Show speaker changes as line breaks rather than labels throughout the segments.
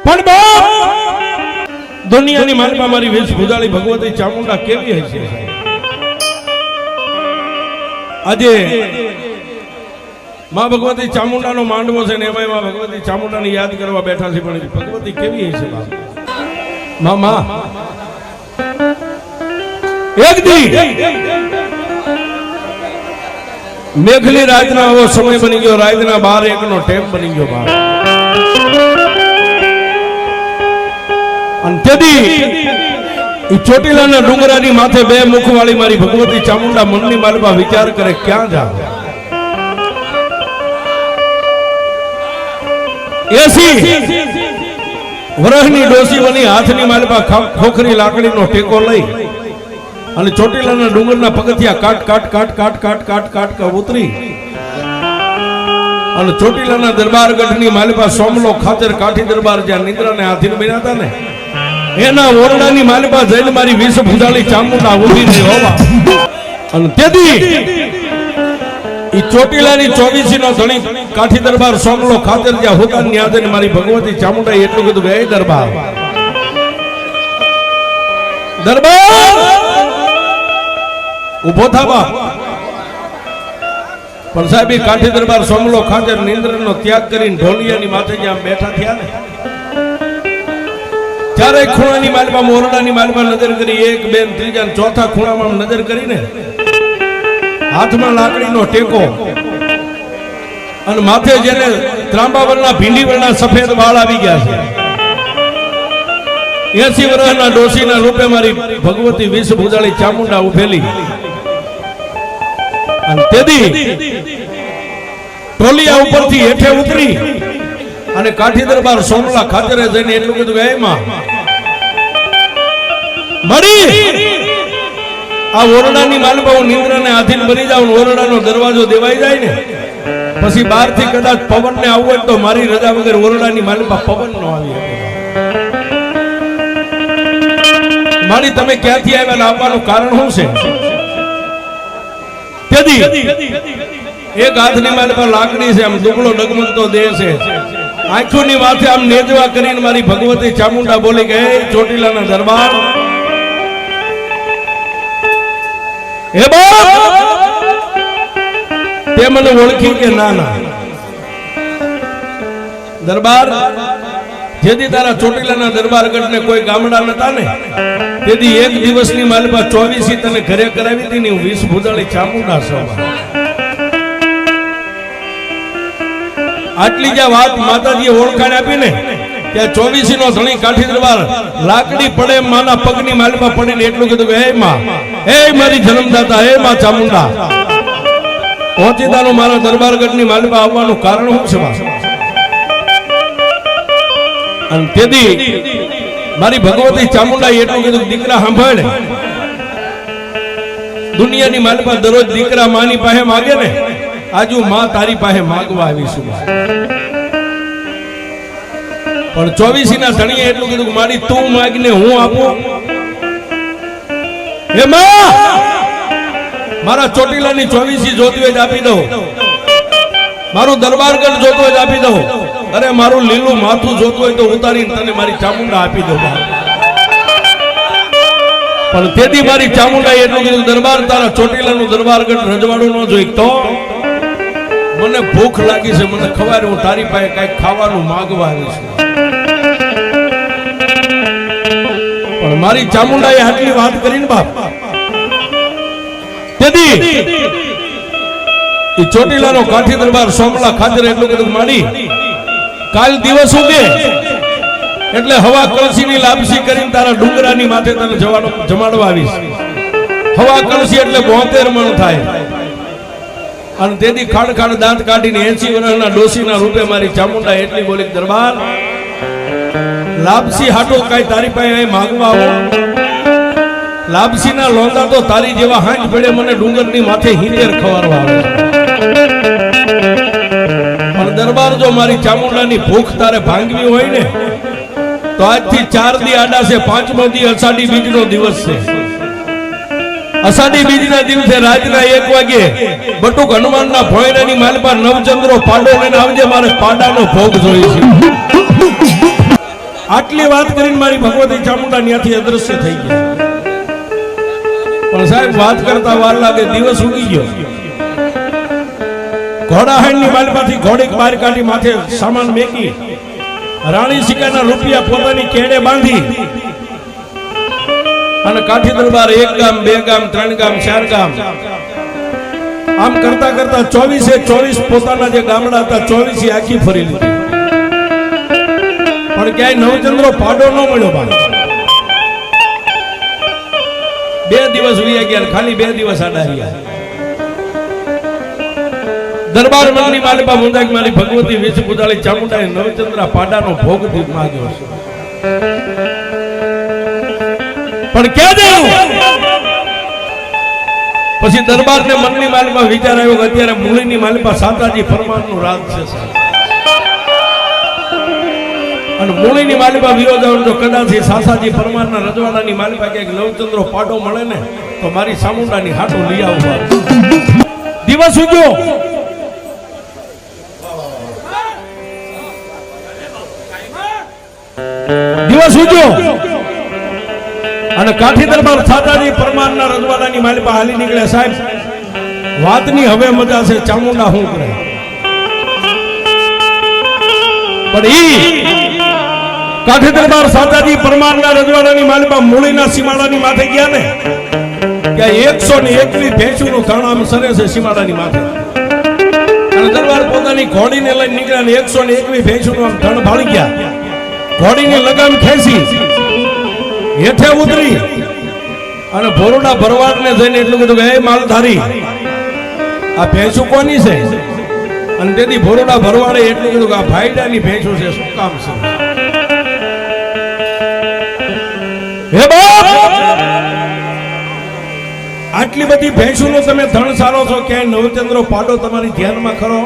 પણ બાપ દુનિયાની માલમાં મારી વેશ ભુજાળી ભગવતી ચામુંડા કેવી હશે? આજે માં ભગવતી ચામુંડાનો માંડવો છે ને એમાં માં ભગવતી ચામુંડાને યાદ કરવા બેઠા છે, પણ ભગવતી કેવી હશે? મામા એક દી મેઘલી રાતના આવો સમય બની ગયો, રાતના 12-1 નો ટેમ બની ગયો બાપ. અને તેથી ચોટીલાના ડુંગરાની માથે 2 મુખ વાળી મારી ભગવતી ચામુંડા મનની માલમાં વિચાર કરે ક્યાં જાવ. એસી વરહની ડોસી બની હાથની માલમાં ખોખરી લાકડીનો ટેકો લઈ અને ચોટીલાના ડુંગરના પગથિયા કાટ કાટ કાટ કાટ કાટ કાટ કાટ ઉતરી અને ચોટીલાના દરબારગઢની માલપા સોમલો ખાતર કાઠી દરબાર જ્યાં નિદ્રાને આધીન બન્યા હતા ને એના ઓરડાની માલપા જઈને મારી વેશ ભુજાળી ચામુંડા ઊભી રહી હોવા. અને તેથી ઈ ચોટીલાની 24 નો ધણી કાઠી દરબાર સોમલો ખાતર જ્યાં હોતા ને આધીન મારી ભગવતી ચામુંડા એટલું કીધું કે એ દરબાર ઉભો થા. પણ સાહેબ કાઠી દરબાર સોમલો ખાતર નિંદ્રનો ત્યાગ કરીને ઢોલિયાની માથે જ્યાં બેઠા થયા ને ચારે ખૂણાની માલમાં મોરડાની માલમાં નજર કરી, 1, 2, 3 અને ચોથા ખૂણામાં નજર કરીને હાથમાં લાકડીનો ટેકો અને માથે જેને ત્રાંબાવરના ભીંડીવરના સફેદ વાળ આવી ગયા છે 80 વર્ષના ડોશીના રૂપે મારી ભગવતી વેશ ભુજાળી ચામુંડા ઉભેલી. અને તેથી ટોલિયા ઉપરથી હેઠે ઉતરી અને કાઠી દરબાર સોમલા ખાતરે જઈને એટલું કીધું કે એમાં મરી આ ઓરડાની માલમાં હું નિંદ્રાને આધીન બની જાઉં, ઓરડાનો દરવાજો દેવાઈ જાય ને પછી બહારથી કદાચ પવન ને આવવું હોય તો મારી રજા વગર ઓરડાની માલમાં પવન ન આવી શકે. મારી તમે ક્યાંથી આવ્યા આવવાનું કારણ શું છે? એક હાથની મારી પર લાકડી છે, આમ દુબળો ડગમગતો દેહ છે, આંખોની માથે આમ નેજવા કરીને મારી ભગવતી ચામુંડા બોલી કે ચોટીલાના દરબાર હે બાપ તે મને ઓળખી કે ના? ના દરબાર જેથી તારા ચોટીલાના દરબારગઢને કોઈ ગામડા નતા ને તેથી એક દિવસની માલપા 24 તને ઘરે કરાવી હતી ને હું વેશ ભુજાળી ચામુંડા સભા. આટલી જ્યાં વાત માતાજીએ ઓળખાણ આપી ને ત્યાં 24 નો ધણી કાઠી દરબાર લાકડી પડે માના પગની માલપા પડીને એટલું કીધું કે હે માં, હે મારી જન્મદાતા, હે માં ચામુંડા પહોંચીદાનું મારા દરબારગઢની માલપા આવવાનું કારણ શું છે? અને તેથી મારી ભગવતી ચામુંડા એટલું કીધું દીકરા સાંભળ, દુનિયાની માલપા દરરોજ દીકરા માની પાસે માગે ને આજુ માં તારી પાસે માગવા આવીશું. પણ 24 ના ધણીએ એટલું કીધું મારી તું માગને હું આપું. હે માં મારા ચોટીલાની 24 જોતી હોય આપી દઉં, મારું દરબારગઢ જોતો હોય આપી દઉં, અરે મારું લીલું માથું જોતું હોય તો ઉતારીને તને મારી ચામુંડા આપી દઉં. પણ તેથી મારી ચામુંડા એટલું કીધું દરબાર તારા ચોટીલાનું દરબારગઢ રજવાડું ન જોઈ તો મને ભૂખ લાગી છે, મને ખબર હું તારી પાસે કઈક ખાવાનું માંગવા આવી છું. પણ મારી ચામુંડાએ આટલી વાત કરીને બાપ તેથી ચોટીલાનો કાઠી દરબાર સોમલા ખાતર એટલું કીધું માડી કાલ દિવસ ઉગે એટલે હવા કળશીની લાપસી કરીને તારા ડુંગરાની માથે તને જમાડવા આવીશ. હવા કળશી એટલે 72 મણ થાય. અને તેથી ખાડ ખાડ દાંત કાઢીને 80 વર્ષના ડોશીના રૂપે મારી ચામુંડા એટલી બોલી દરબાર લાપસી હાટો કાઈ તારી પાસે અહીં માંગવા આવો. લાપસીના લોંદા તો તારી જેવા હાંજ પડે મને ડુંગરની માથે હિંદેર ખવારવા આવે. પણ દરબાર જો મારી ચામુંડાની ભૂખ તારે ભાંગવી હોય ને તો આજથી 4 દી આડા છે, 5મો દી અષાઢી બીજનો દિવસ છે. અષાઢી બીજના દિવસે રાતના 1 વાગે બટુક હનુમાનના ભોયરાની માલપા નવચંદ્રો પાડો લઈને આવજે, મારે પાડાનો ભોગ જોઈ છે. આટલી વાત કરીને મારી ભગવતી ચામુંડા ત્યાંથી અદ્રશ્ય થઈ ગયા. પણ સાહેબ વાત કરતા વાર લાગે, દિવસ ઉગી ગયો. ઘોડાહાણની માલમાંથી ઘોડીક બહાર કાઢી માથે સામાન મેકી રાણી સિકાના રૂપિયા પોતાની કેડે બાંધી અને કાઠી દરબાર 1 ગામ 2 ગામ 3 ગામ 4 ગામ આમ કરતા કરતા 24 પોતાના જે ગામડા હતા 24 આખી ફરી લીધી. પણ ક્યાંય નવચંદ્રો પાડો ન મળ્યો. બા 2 દિવસ વીયા ગયા, ખાલી 2 દિવસ આડા રહ્યા. દરબાર મંડળની માલિપા મુંદાક મારી ભગવતી વિષ પૂજાળી ચામુંડાએ નવચંદ્રા પાડાનો ભોગ દીપ માંગ્યો છે. પણ ક્યાં દેવું? પછી દરબારને મનની માલિપા વિચાર આવ્યો કે અત્યારે મૂળીની માલિપા સાતાજી ફરમાનનું રાજ છે. અને મૂળીની માલિપા વિરોધાવન જો કદાચ સાસાજી ફરમાનના રજવાડાની માલિપા ક્યાંક નવચંદ્રો પાડો મળે ને તો મારી ચામુંડાની હાટો લઈ આવવા. દિવસ ઉગ્યો. દિવસ ઉગ્યો અને કાઠી દરબાર સાતાજી પરમારના રજવાડાની માલિપા હાલી નીકળ્યા. સાહેબ વાતની હવે મજા છે, ચામુંડા શું કરે. પણ ઈ કાઠી દરબાર સાતાજી પરમારના રજવાડાની માલિપા મૂળીના સીમાડાની માથે ગયા ને ત્યાં 121 ભેંસુનું ધણામ સરે છે સીમાડાની માથે. અને દરબાર પોતાની ઘોડીને લઈને નીકળ્યા ને 121 ભેંસુનું આમ ધણ ભાળી ગયા. ઘોડીની લગામ ખેંચી હેઠે ઉતરી અને ભોરડા ભરવાડને જઈને એટલું કીધું કે હે માલધારી, આ ભેંસુ કોની છે? અને તેથી ભોરડા ભરવાડે એટલું કીધું કે આ ભાઈડાની ભેંસુ છે. શું કામ છે? હે બાપ, આટલી બધી ભેંસુનો તમે ધણ સારો છો, ક્યાંય નવચંદ્રો પાડો તમારી ધ્યાનમાં ખરો?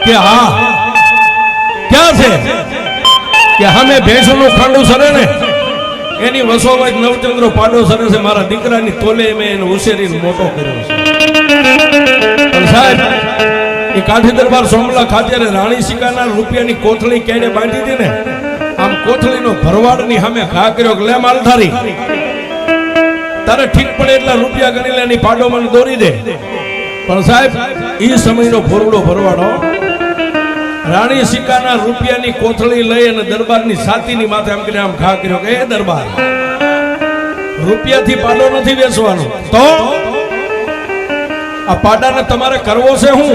કે હા, ક્યાં છે? કે હમે ભેંસોનું ખાંડું સરે ને એની વસોમાં જ નવચંદ્રો પાડો સરે છે. મારા દીકરાની તોલે મેં એને ઉછેરીને મોટો કર્યો છે. પણ સાહેબ એ કાઠી દરબાર સોમલા ખાતે રાણી સિકાના રૂપિયાની કોથળી કેડે બાંધી હતી ને, આમ કોથળીનો ભરવાડની સામે ઘા કર્યો કે લે માલધારી, તારે ઠીક પડે એટલા રૂપિયા ગણી લે, એની પાડો મને દોરી દે. પણ સાહેબ એ સમયનો ભોરડો ભરવાડો રાણી સિકાના રૂપિયાની કોથળી લઈ અને દરબારની છાતીની માથે આમ કરીને આમ ઘા કર્યો કે એ દરબાર, રૂપિયાથી પાડો નથી વેચવાનો, તો આ પાડાને તમારે કરવો છે હું?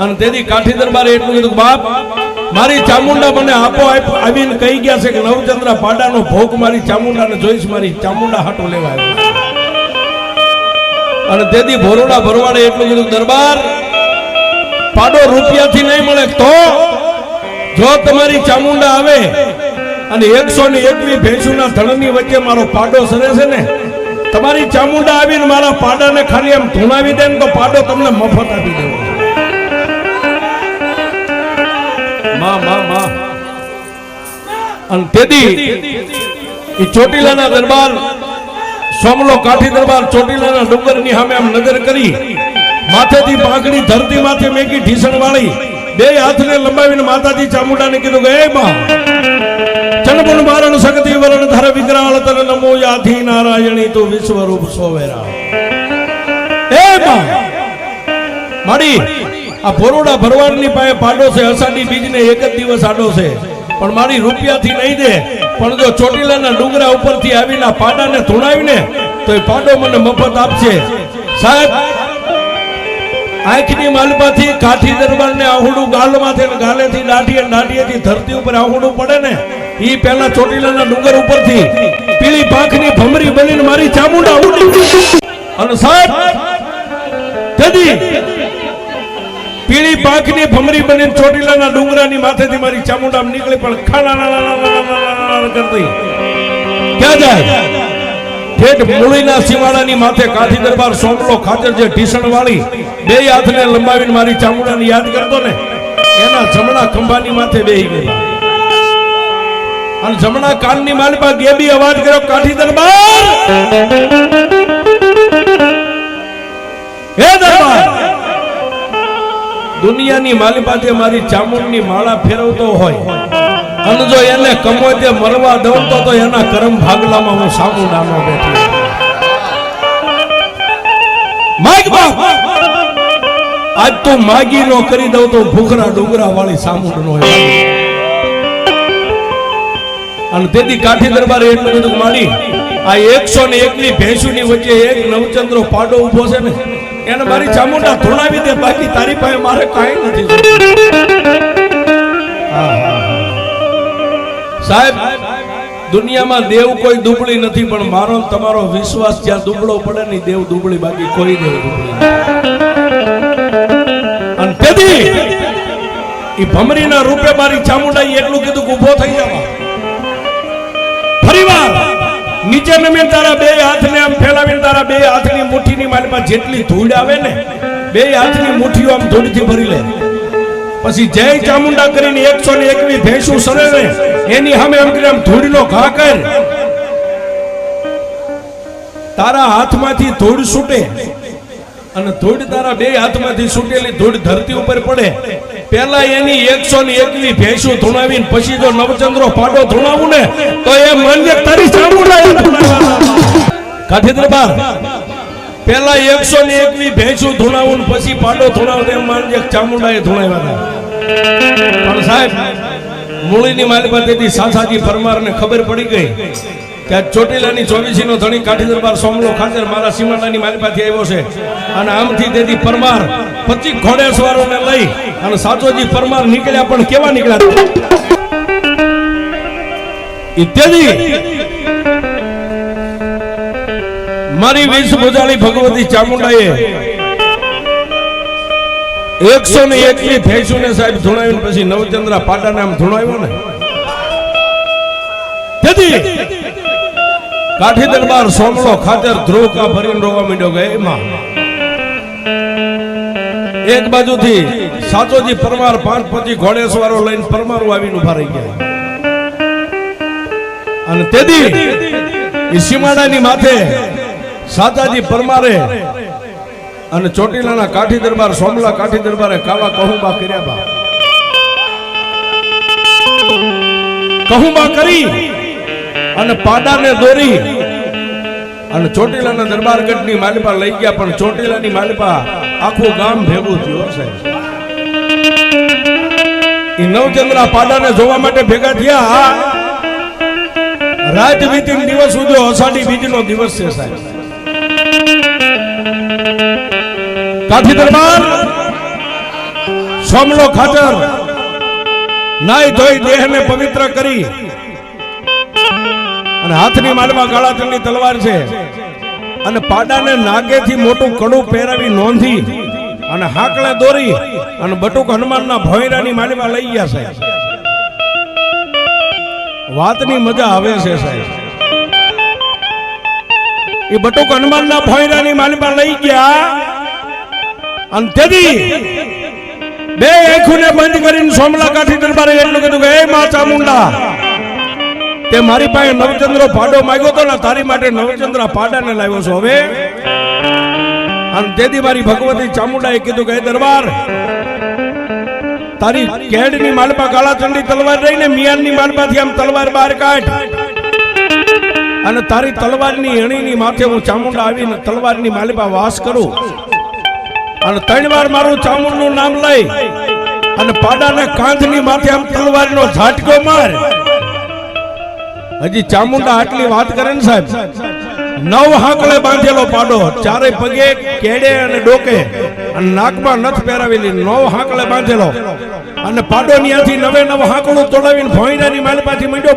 અને તેથી કાઠી દરબારે એટલું કીધું, બાપ મારી ચામુંડા મને આપો આવીને કહી ગયા છે કે નવચંદ્રા પાડાનો ભોગ મારી ચામુંડાને જોઈશ, મારી ચામુંડા હાટો લેવા આવ્યો. અને તેથી ભોરડા ભરવાડે એટલું કીધું, દરબાર પાડો રૂપિયાથી નહીં મળે, તો જો તમારી ચામુંડા આવે અને 121 ભેંસુના ધણની વચ્ચે મારો પાડો સરે છે ને, તમારી ચામુંડા આવીને મારા પાડાને ખાલી એમ ધૂણાવી દે ને તો પાડો તમને મફત આપી દેવો. અને તેથી એ ચોટીલાના દરબાર સોમલો કાઠી દરબાર ચોટીલાના ડુંગરની સામે આમ નજર કરી માથેથી પાંખડી ધરતી માથે મેકી ઢીસણ વાળી 2 હાથને લંબાવીને માતાજી ચામુંડાને કીધું કે હે બા, ચણપુણ મારણ શક્તિ વરણ ધર વિકરાળ તન નમો યાથી નારાયણી તું વિશ્વરૂપ સોવેરા. હે બા માડી, આ ભોરડા ભરવાડની પાસે પાડો છે, અષાઢી બીજને 1 જ દિવસ આડો છે, પણ મારી રૂપિયાથી નહીં દે, પણ જો ચોટીલાના ડુંગરા ઉપરથી આવીને આ પાડાને ધૂણાવીને તો એ પાડો મને મફત આપશે. સાહેબ આંખની માલપાથી કાઠી દરબારને આહુડું ગાલમાંથી ગાલેથી દાઢીએથી ધરતી ઉપર આહુડું પડે ને, ઈ પહેલા ચોટીલાના ડુંગર ઉપરથી પીળી પાંખની ભમરી બનીને મારી ચામુંડા ઉડી. અને સાહેબ તેથી પીળી પાંખની ભમરી બનીને ચોટીલાના ડુંગરાની માથેથી મારી ચામુંડા નીકળી, પણ ખાના કરતી ક્યાં જાય? ઠેઠ મૂળીના સીમાડાની માથે કાઠી દરબાર સોમલો ખાચર જે ઢીસણ વાળી 2 હાથને લંબાવીને મારી ચામુંડાને યાદ કરતો ને, એના જમણા ખંભાની માથે બેહી ગઈ અને જમણા કાનની માલપા ગેબી અવાજ કર્યો, કાઠી દરબાર, હે દરબાર, દુનિયાની માલી પાસે મારી ચામુંડની માળા ફેરવતો હોય અને જો એને કમોતે મરવા દઉં તો એના કરમ ભાગલામાં હું સામુંડાનો બેઠી માગ બાપ આજ તો માગી નો કરી દઉં તો ભૂખરા ડુંગરા વાળી સામુંડ નો અને તેથી કાઠી દરબારે એટલું બધું માની આ 101 ની ભેંસુની વચ્ચે એક નવચંદ્રો પાડો ઉભો છે ને એને મારી ચામુંડા ધોળાવી દે બાકી તારી પાસે મારે કાંઈ નથી સાહેબ દુનિયામાં દેવ કોઈ દુબળી નથી પણ મારો તમારો વિશ્વાસ જ્યાં દુબળો પડે ને દેવ દુબળી બાકી કોઈ દેવ દુબળી અને તેથી ઈ ભમરીના રૂપે મારી ચામુંડાએ એટલું કીધું કે ઊભો થઈ જાવ ફરીવાર નીચે નમે તારા બે હાથને આમ ફેલાવીને તારા બે હાથની મુઠ્ઠીની માલમાં જેટલી ધૂળ આવે ને બે હાથની મુઠ્ઠીઓ આમ ધૂળથી ભરી લે પછી જય ચામુંડા કરીને 101 ભેંસું સરે ને એની સામે એમ કરીને ધૂળનો ઘા કર તારા હાથમાંથી ધૂળ છૂટે અને ધૂળ તારા બે હાથમાંથી છૂટેલી ધૂળ ધરતી ઉપર પડે પહેલા એની 101 ભેંસું ધૂણાવીને પછી જો નવચંદ્રો પાડો ધૂણાવું ને તો એ માન્ય તારી ચામુંડા કાઠી દરબાર પહેલા 101 ભેંસું ધૂણાવું પછી પાડો ધૂણાવું એમ માન્ય ચામુંડાએ ધૂણાવ્યા હતા પણ સાહેબ મૂળીની માલી પાસેથી સાસાજી પરમારને ખબર પડી ગઈ કે ચોટીલાની 24 નો ધણી કાઠી દરબાર સોમલો ખાતર મારા સીમાડાની માલી પાસે આવ્યો છે અને આમથી તેથી પરમાર 25 ઘોડેસવારોને લઈ અને સાચોજી પરમાર નીકળ્યા પણ કેવા નીકળ્યા ઇત્યાદિ મારી વીસ ભુજાળી ભગવતી ચામુંડાએ 101 ભેંસુને સાહેબ ધૂણાવીને પછી નવચંદ્રા પાડાને આમ ધૂણાવ્યો ને તેથી કાઠી દરબાર સોમલો ખાતર ધ્રુવ કા ભરીને રોવા માંડ્યો ગયે માં એક બાજુથી સાચોજી પરમાર 5-25 ઘોડેસવારો લઈને પરમારો આવીને ઉભા રહી ગયા અને તેથી ઈ સીમાડાની માથે સાચાજી પરમારે અને ચોટીલાના કાઠી દરબાર સોમલા કાઠી દરબારે કાવા કહુંબા કર્યા બા કહુંબા કરી અને પાડાને દોરી અને ચોટીલાના દરબારગઢની માલિપા લઈ ગયા પણ ચોટીલાની માલિપા આખું ગામ ભેગું થયું છે એ નવચંદ્રા પાડાને જોવા માટે ભેગા થયા રાત વીતીને દિવસ ઉદ્યો અષાઢી બીજનો દિવસ છે સાહેબ કાઠી દરબાર સોમલો ખાતર નાઈ ધોઈ દેહને પવિત્ર કરી અને હાથની માળમાં ગાળાચંદની તલવાર છે અને પાડાને નાગેથી મોટું કડું પહેરાવી નોંધી અને હાકળે દોરી અને બટુક હનુમાનના ભોયરાની માળમાં લઈ ગયા સાહેબ વાતની મજા આવે છે સાહેબ એ બટુક હનુમાનના ભોયરાની માળમાં લઈ ગયા અને તેથી બે આંખોને બંધ કરીને સોમલા કાઠી દરબારે એટલું કીધું કે એ મા ચામુંડા તે મારી પાસે નવચંદ્રો પાડો માંગ્યો તો ને તારી માટે નવચંદ્રા પાડાને લાવ્યો છો હવે અને તેથી મારી ભગવતી ચામુંડાએ કીધું કે દરબાર તારી કેડની માલપા ગાળાચંડી તલવાર રહીને મિયાનની માલપાથી આમ તલવાર બહાર કાઢ અને તારી તલવારની અણીની માથે હું ચામુંડા આવીને તલવારની માલપા વાસ કરું અને 3 વાર મારું ચામુંડનું નામ લઈ અને પાડાના કાંધની માથે આમ તલવારનો ઝાટકો માર હજી ચામુંડા આટલી વાત કરે ને સાહેબ 9 હાકળે બાંધેલો પાડો ચારે પગે કેડે અને ડોકે અને નાકમાં નથ પહેરાવેલી 9 હાકળે બાંધેલો અને પાડો ન્યાથી 9 હાકળું તોડાવીને ભોંયરાની માલપાથી માંડ્યો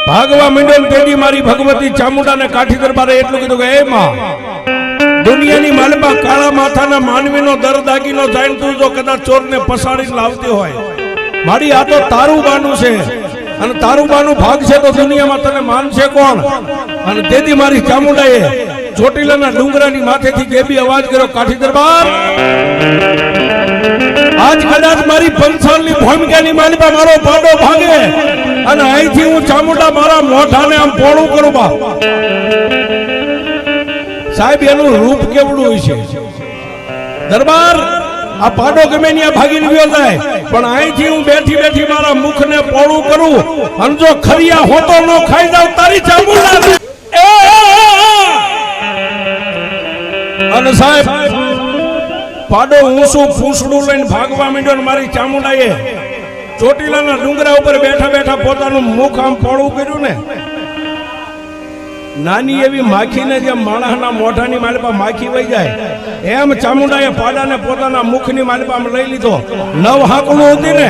ભાગવા માંડ્યો ને તેથી મારી ભગવતી ચામુંડાને કાઠી દરબારે એટલું કીધું કે એ માં દુનિયાની માલમાં કાળા માથાના માનવીનો દર દાગીનો જાણ તું જો કદાચ ચોરને પસાડીને લાવતી હોય મારી આ તો તારું બાનું છે અને તારું બાનું ભાગ છે તો દુનિયામાં તને માનશે કોણ અને તેથી મારી ચામુંડાએ ચોટીલાના ડુંગરાની માથેથી જે બી અવાજ કર્યો કાઠી દરબાર આજ કદાચ મારી પંચાલની ભૂમિકાની માલિકા મારો પાડો ભાગે અને અહીંથી હું ચામુંડા મારા મોઢાને આમ પોળું કરું બા સાહેબ એનું રૂપ કેવડું હોય છે દરબાર આ પાડો ગમે ત્યાં ભાગીને ગયો જાય, પણ અહીંથી હું બેઠી બેઠી મારા મુખને પોળું કરું અને જો ખરિયા હોતો ન ખાઈ જાવ તારી ચામુંડા. અને સાહેબ પાડો ઊંચું ફૂંસડું લઈને ભાગવા માંડ્યો ને મારી ચામુંડાએ ચોટીલાના ડુંગરા ઉપર બેઠા બેઠા પોતાનું મુખ આમ પોળું કર્યું ને, નાની એવી માખીને જેમ માણસના મોઢાની માલિપા માખી વહી જાય એમ ચામુંડાએ પાડાને પોતાના મુખની માલિપામાં લઈ લીધો. 9 હાંકડું હતી ને,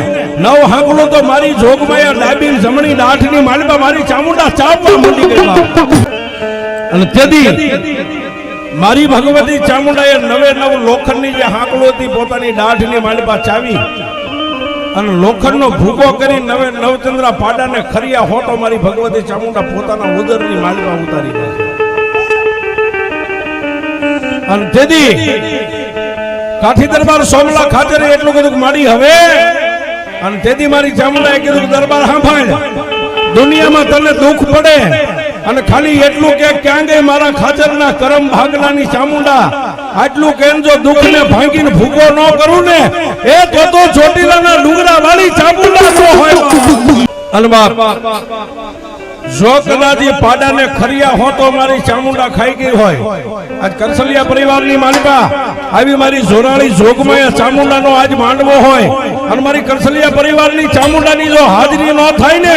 9 હાંકડું તો મારી જોગમાયા ડાબી જમણી દાઢની માલિપા મારી ચામુંડા ચાવવા માંડી ગઈ. અને તેથી મારી ભગવતી ચામુંડાએ 9 લોખંડની જે હાંકડું હતી પોતાની દાઢની માલિપા ચાવી અને લોખંડનો ભૂકો કરી 9 ચંદ્રા પાડાને ખરિયા હોતો મારી ભગવતી ચામુંડા પોતાના ઉદરની માલિકા ઉતારી દે. અને તેથી કાઠી દરબાર સોમલા ખાતે એટલું કીધું માડી હવે, અને તેથી મારી ચામુંડાએ કીધું દરબાર સાંભળ, દુનિયામાં તને દુઃખ પડે અને ખાલી એટલું કે ક્યાં ગઈ મારા ખાચરના કરમ ભાગલાની ચામુંડા, આટલું કેમ જો દુઃખને ભાંગીને ભૂકો ન કરું ને એ તો ચોટીલાના ડુંગરા વાળી ચામુંડા નો હોય. અને જો કદાચ પાડાને ખરિયા હો તો મારી ચામુંડા ખાઈ ગઈ હોય. આજ કરસલિયા પરિવારની માલિકા આવી મારી જોરાળી જોગમાયા ચામુંડાનો આજ માંડવો હોય અને મારી કરસલિયા પરિવારની ચામુંડાની જો હાજરી ન થાય ને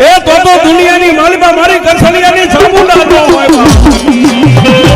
એ તો દુનિયાની માલિકા મારી કરસલિયાની ચામુંડા ન હોય.